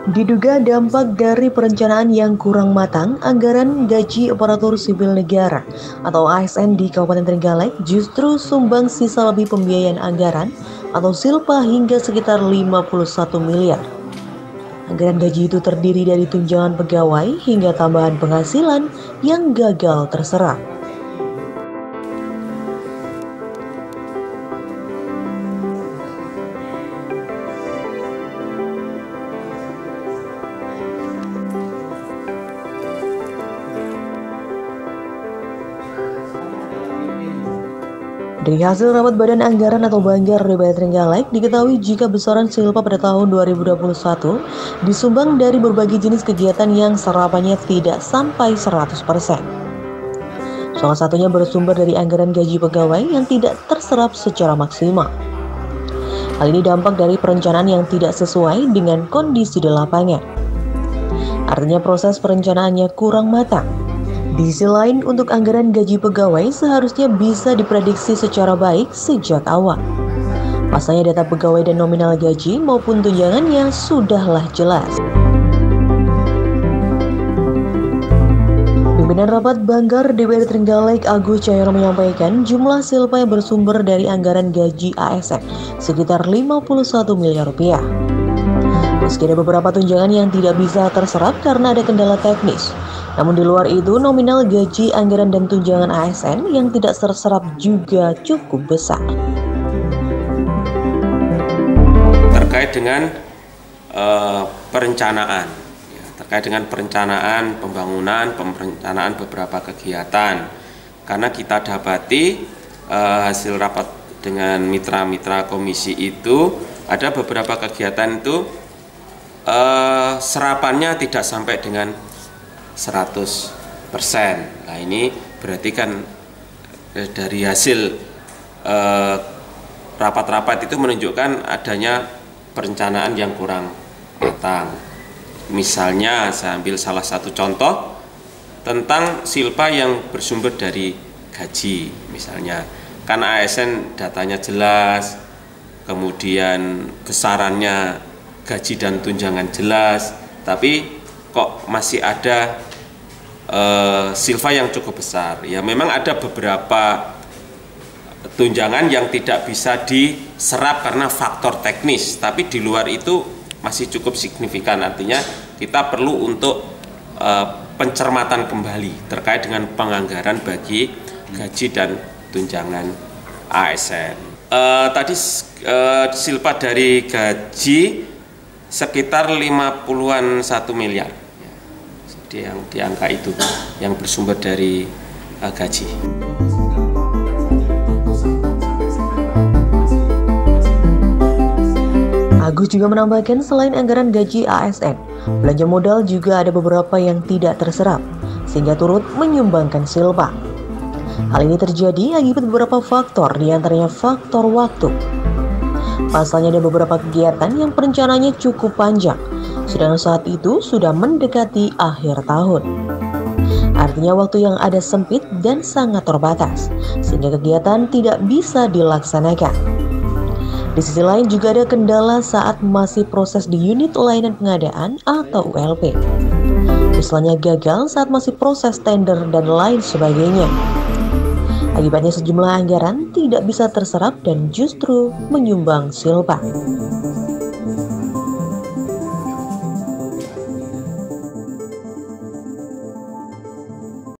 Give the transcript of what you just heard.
Diduga dampak dari perencanaan yang kurang matang, anggaran gaji aparatur sipil negara atau ASN di Kabupaten Trenggalek justru sumbang sisa lebih pembiayaan anggaran atau silpa hingga sekitar 51 miliar. Anggaran gaji itu terdiri dari tunjangan pegawai hingga tambahan penghasilan yang gagal terserap. Dari hasil rapat Badan Anggaran atau Banggar DPR Trenggalek, diketahui jika besaran silpa pada tahun 2021 disumbang dari berbagai jenis kegiatan yang serapannya tidak sampai 100%. Salah satunya bersumber dari anggaran gaji pegawai yang tidak terserap secara maksimal. Hal ini dampak dari perencanaan yang tidak sesuai dengan kondisi di lapangan. Artinya proses perencanaannya kurang matang. Di sisi lain, untuk anggaran gaji pegawai seharusnya bisa diprediksi secara baik sejak awal. Pasalnya data pegawai dan nominal gaji maupun tunjangannya sudahlah jelas. Pimpinan Rapat Banggar DPR Trenggalek Agus Cahyono menyampaikan jumlah silpa yang bersumber dari anggaran gaji ASN sekitar 51 miliar rupiah. Meski ada beberapa tunjangan yang tidak bisa terserap karena ada kendala teknis, namun di luar itu nominal gaji, anggaran dan tunjangan ASN yang tidak terserap juga cukup besar. Terkait dengan perencanaan, terkait dengan perencanaan pembangunan, perencanaan beberapa kegiatan, karena kita dapati hasil rapat dengan mitra-mitra komisi itu ada beberapa kegiatan itu serapannya tidak sampai dengan 100%. Nah ini berarti kan dari hasil rapat-rapat itu menunjukkan adanya perencanaan yang kurang matang. Misalnya saya ambil salah satu contoh tentang silpa yang bersumber dari gaji. Misalnya kan ASN datanya jelas, kemudian besarannya gaji dan tunjangan jelas, tapi kok masih ada silpa yang cukup besar. Ya memang ada beberapa tunjangan yang tidak bisa diserap karena faktor teknis, tapi di luar itu masih cukup signifikan. Artinya kita perlu untuk pencermatan kembali terkait dengan penganggaran bagi gaji dan tunjangan ASN. Tadi silpa dari gaji sekitar 50-an 1 miliar. Jadi yang di angka itu yang bersumber dari gaji. Agus juga menambahkan selain anggaran gaji ASN, belanja modal juga ada beberapa yang tidak terserap, sehingga turut menyumbangkan silpa. Hal ini terjadi akibat beberapa faktor, diantaranya faktor waktu. Pasalnya ada beberapa kegiatan yang perencanaannya cukup panjang, sedangkan saat itu sudah mendekati akhir tahun. Artinya waktu yang ada sempit dan sangat terbatas, sehingga kegiatan tidak bisa dilaksanakan. Di sisi lain juga ada kendala saat masih proses di unit layanan pengadaan atau ULP. Misalnya gagal saat masih proses tender dan lain sebagainya. Akibatnya sejumlah anggaran tidak bisa terserap dan justru menyumbang silpa.